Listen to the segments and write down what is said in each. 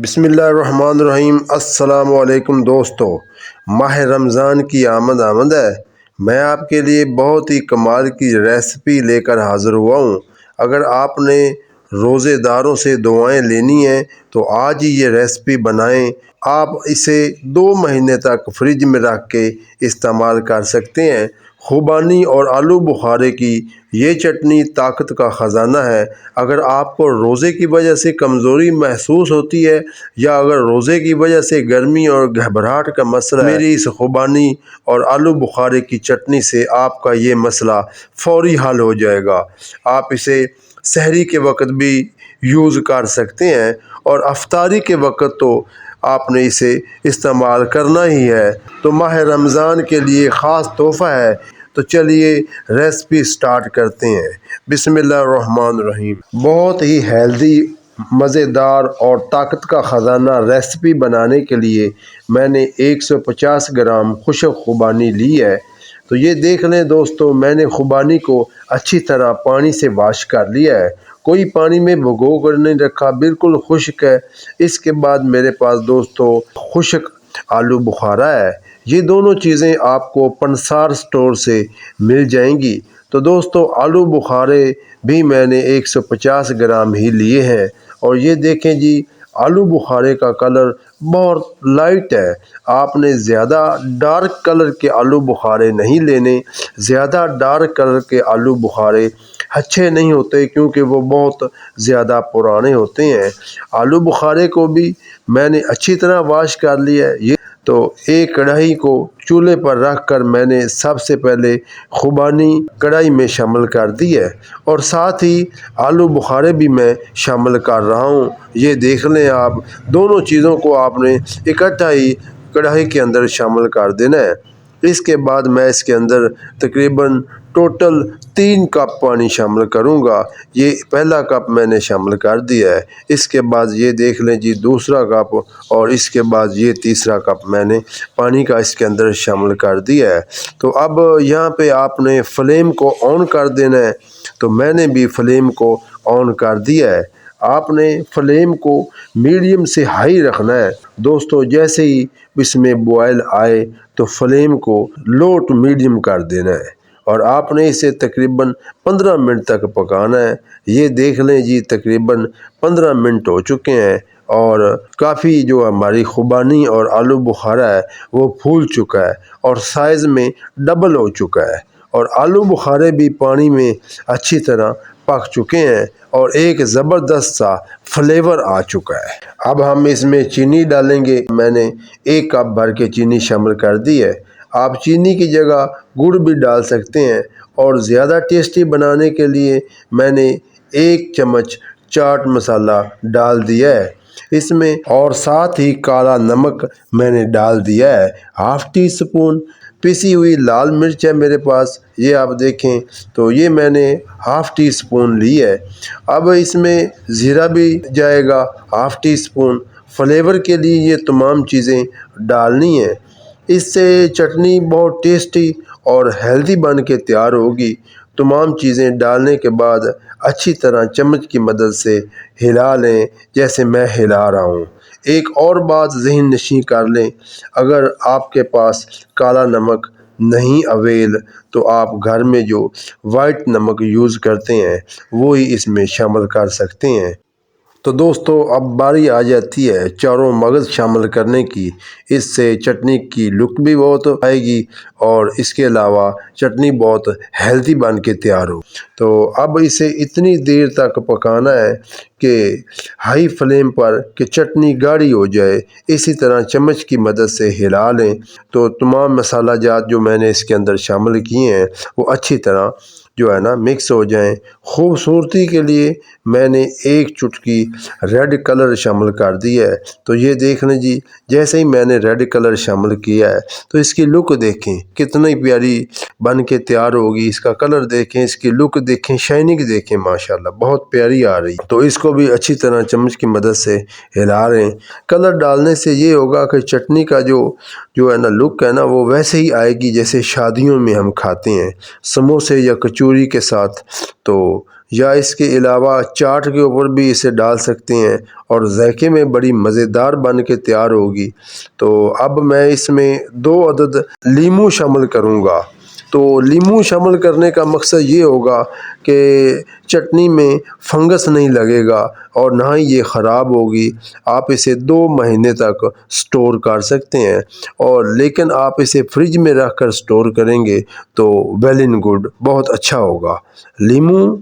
بسم اللہ الرحمن الرحیم۔ السلام علیکم دوستو، ماہ رمضان کی آمد ہے۔ میں آپ کے لیے بہت ہی کمال کی ریسپی لے کر حاضر ہوا ہوں۔ اگر آپ نے روزے داروں سے دعائیں لینی ہیں تو آج ہی یہ ریسپی بنائیں۔ آپ اسے 2 مہینے تک فریج میں رکھ کے استعمال کر سکتے ہیں۔ خوبانی اور آلو بخارے کی یہ چٹنی طاقت کا خزانہ ہے۔ اگر آپ کو روزے کی وجہ سے کمزوری محسوس ہوتی ہے یا اگر روزے کی وجہ سے گرمی اور گھبراہٹ کا مسئلہ ہے، میری اس خوبانی اور آلو بخارے کی چٹنی سے آپ کا یہ مسئلہ فوری حل ہو جائے گا۔ آپ اسے سحری کے وقت بھی یوز کر سکتے ہیں اور افطاری کے وقت تو آپ نے اسے استعمال کرنا ہی ہے۔ تو ماہ رمضان کے لیے خاص تحفہ ہے۔ تو چلیے ریسپی سٹارٹ کرتے ہیں۔ بسم اللہ الرحمن الرحیم۔ بہت ہی ہیلدی، مزیدار اور طاقت کا خزانہ ریسپی بنانے کے لیے میں نے 150 گرام خشک خوبانی لی ہے۔ تو یہ دیکھ لیں دوستو، میں نے خوبانی کو اچھی طرح پانی سے واش کر لیا ہے۔ کوئی پانی میں بھگو کر نہیں رکھا، بالکل خشک ہے۔ اس کے بعد میرے پاس دوستو خشک آلو بخارا ہے۔ یہ دونوں چیزیں آپ کو پنسار سٹور سے مل جائیں گی۔ تو دوستو آلو بخارے بھی میں نے 150 گرام ہی لیے ہیں۔ اور یہ دیکھیں جی، آلو بخارے کا کلر بہت لائٹ ہے۔ آپ نے زیادہ ڈارک کلر کے آلو بخارے نہیں لینے۔ زیادہ ڈارک کلر کے آلو بخارے اچھے نہیں ہوتے کیونکہ وہ بہت زیادہ پرانے ہوتے ہیں۔ آلو بخارے کو بھی میں نے اچھی طرح واش کر لیا ہے۔ تو ایک کڑھائی کو چولہے پر رکھ کر میں نے سب سے پہلے خوبانی کڑھائی میں شامل کر دی ہے اور ساتھ ہی آلو بخارے بھی میں شامل کر رہا ہوں۔ یہ دیکھ لیں آپ، دونوں چیزوں کو آپ نے اکٹھا ہی کڑھائی کے اندر شامل کر دینا ہے۔ اس کے بعد میں اس کے اندر تقریباً ٹوٹل 3 کپ پانی شامل کروں گا۔ یہ پہلا کپ میں نے شامل کر دیا ہے۔ اس کے بعد یہ دیکھ لیں جی دوسرا کپ، اور اس کے بعد یہ تیسرا کپ میں نے پانی کا اس کے اندر شامل کر دیا ہے۔ تو اب یہاں پہ آپ نے فلیم کو آن کر دینا ہے۔ تو میں نے بھی فلیم کو آن کر دیا ہے۔ آپ نے فلیم کو میڈیم سے ہائی رکھنا ہے دوستو۔ جیسے ہی اس میں بوائل آئے تو فلیم کو لو ٹو میڈیم کر دینا ہے اور آپ نے اسے تقریباً 15 منٹ تک پکانا ہے۔ یہ دیکھ لیں جی تقریباً 15 منٹ ہو چکے ہیں اور کافی جو ہماری خوبانی اور آلو بخارا ہے وہ پھول چکا ہے اور سائز میں ڈبل ہو چکا ہے، اور آلو بخارے بھی پانی میں اچھی طرح پک چکے ہیں اور ایک زبردست سا فلیور آ چکا ہے۔ اب ہم اس میں چینی ڈالیں گے۔ میں نے 1 کپ بھر کے چینی شامل کر دی ہے۔ آپ چینی کی جگہ گڑ بھی ڈال سکتے ہیں، اور زیادہ ٹیسٹی بنانے کے لیے میں نے 1 چمچ چاٹ مسالہ ڈال دیا ہے اس میں، اور ساتھ ہی کالا نمک میں نے ڈال دیا ہے 1/2 ٹی اسپون۔ پیسی ہوئی لال مرچ ہے میرے پاس، یہ آپ دیکھیں تو یہ میں نے 1/2 ٹی اسپون لی ہے۔ اب اس میں زیرہ بھی جائے گا 1/2 ٹی اسپون۔ فلیور کے لیے یہ تمام چیزیں ڈالنی ہیں۔ اس سے چٹنی بہت ٹیسٹی اور ہیلدی بن کے تیار ہوگی۔ تمام چیزیں ڈالنے کے بعد اچھی طرح چمچ کی مدد سے ہلا لیں جیسے میں ہلا رہا ہوں۔ ایک اور بات ذہن نشین کر لیں، اگر آپ کے پاس کالا نمک نہیں اویل تو آپ گھر میں جو وائٹ نمک یوز کرتے ہیں وہی اس میں شامل کر سکتے ہیں۔ تو دوستو اب باری آ جاتی ہے چاروں مغز شامل کرنے کی۔ اس سے چٹنی کی لک بھی بہت آئے گی اور اس کے علاوہ چٹنی بہت ہیلدی بن کے تیار ہو۔ تو اب اسے اتنی دیر تک پکانا ہے کہ ہائی فلیم پر کہ چٹنی گاڑھی ہو جائے۔ اسی طرح چمچ کی مدد سے ہلا لیں تو تمام مسالہ جات جو میں نے اس کے اندر شامل کیے ہیں وہ اچھی طرح جو ہے نا مکس ہو جائیں۔ خوبصورتی کے لیے میں نے 1 چٹکی ریڈ کلر شامل کر دیا ہے۔ تو یہ دیکھ لیں جی، جیسے ہی میں نے ریڈ کلر شامل کیا ہے تو اس کی لک دیکھیں کتنی پیاری بن کے تیار ہوگی۔ اس کا کلر دیکھیں، اس کی لک دیکھیں، شائننگ دیکھیں، ماشاءاللہ بہت پیاری آ رہی۔ تو اس کو بھی اچھی طرح چمچ کی مدد سے ہلا رہے ہیں۔ کلر ڈالنے سے یہ ہوگا کہ چٹنی کا جو ہے نا لک ہے نا وہ ویسے ہی آئے گی جیسے شادیوں میں ہم کھاتے ہیں سموسے یا کچوری کے ساتھ۔ تو یا اس کے علاوہ چاٹ کے اوپر بھی اسے ڈال سکتے ہیں اور ذائقے میں بڑی مزیدار بن کے تیار ہوگی۔ تو اب میں اس میں 2 عدد لیموں شامل کروں گا۔ تو لیموں شامل کرنے کا مقصد یہ ہوگا کہ چٹنی میں فنگس نہیں لگے گا اور نہ ہی یہ خراب ہوگی۔ آپ اسے 2 مہینے تک سٹور کر سکتے ہیں، اور لیکن آپ اسے فریج میں رکھ کر سٹور کریں گے تو ویل اینڈ گڈ، بہت اچھا ہوگا۔ لیموں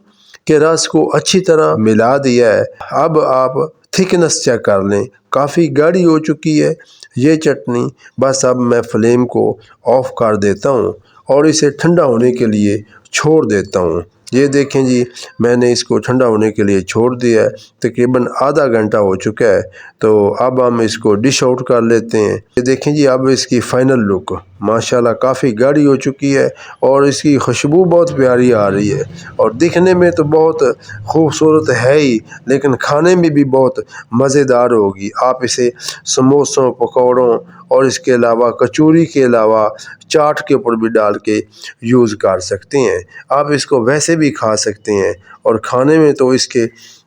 کے رس کو اچھی طرح ملا دیا ہے۔ اب آپ تھکنس چیک کر لیں، کافی گاڑھی ہو چکی ہے یہ چٹنی۔ بس اب میں فلیم کو آف کر دیتا ہوں اور اسے ٹھنڈا ہونے کے لیے چھوڑ دیتا ہوں۔ یہ دیکھیں جی، میں نے اس کو ٹھنڈا ہونے کے لیے چھوڑ دیا ہے، تقریباً آدھا گھنٹہ ہو چکا ہے۔ تو اب ہم اس کو ڈش آؤٹ کر لیتے ہیں۔ یہ دیکھیں جی، اب اس کی فائنل لک ماشاءاللہ کافی گاڑھی ہو چکی ہے اور اس کی خوشبو بہت پیاری آ رہی ہے، اور دکھنے میں تو بہت خوبصورت ہے ہی، لیکن کھانے میں بھی بہت مزیدار ہوگی۔ آپ اسے سموسوں، پکوڑوں اور اس کے علاوہ کچوری کے علاوہ چاٹ کے اوپر بھی ڈال کے یوز کر سکتے ہیں۔ آپ اس کو ویسے بھی کھا سکتے ہیں، اور کھانے میں تو اس کے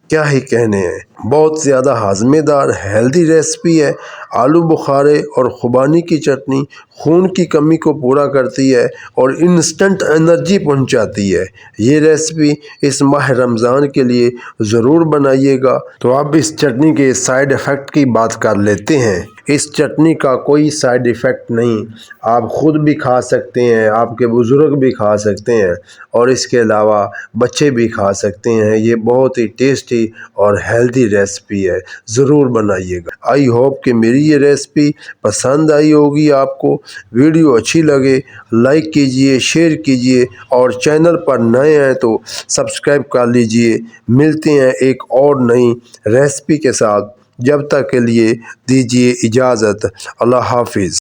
کیا ہی کہنے ہیں، بہت زیادہ ہاضمے دار ہیلدی ریسپی ہے۔ آلو بخارے اور خوبانی کی چٹنی خون کی کمی کو پورا کرتی ہے اور انسٹنٹ انرجی پہنچاتی ہے۔ یہ ریسپی اس ماہ رمضان کے لیے ضرور بنائیے گا۔ تو اب اس چٹنی کے سائیڈ ایفیکٹ کی بات کر لیتے ہیں۔ اس چٹنی کا کوئی سائیڈ ایفیکٹ نہیں، آپ خود بھی کھا سکتے ہیں، آپ کے بزرگ بھی کھا سکتے ہیں، اور اس کے علاوہ بچے بھی کھا سکتے ہیں۔ یہ بہت ہی ٹیسٹی اور ہیلدی ریسپی ہے، ضرور بنائیے گا۔ آئی ہوپ کہ میری یہ ریسپی پسند آئی ہوگی آپ کو۔ ویڈیو اچھی لگے لائک کیجئے، شیئر کیجئے، اور چینل پر نئے ہیں تو سبسکرائب کر لیجئے۔ ملتے ہیں ایک اور نئی ریسپی کے ساتھ، جب تک کے لیے دیجئے اجازت۔ اللہ حافظ۔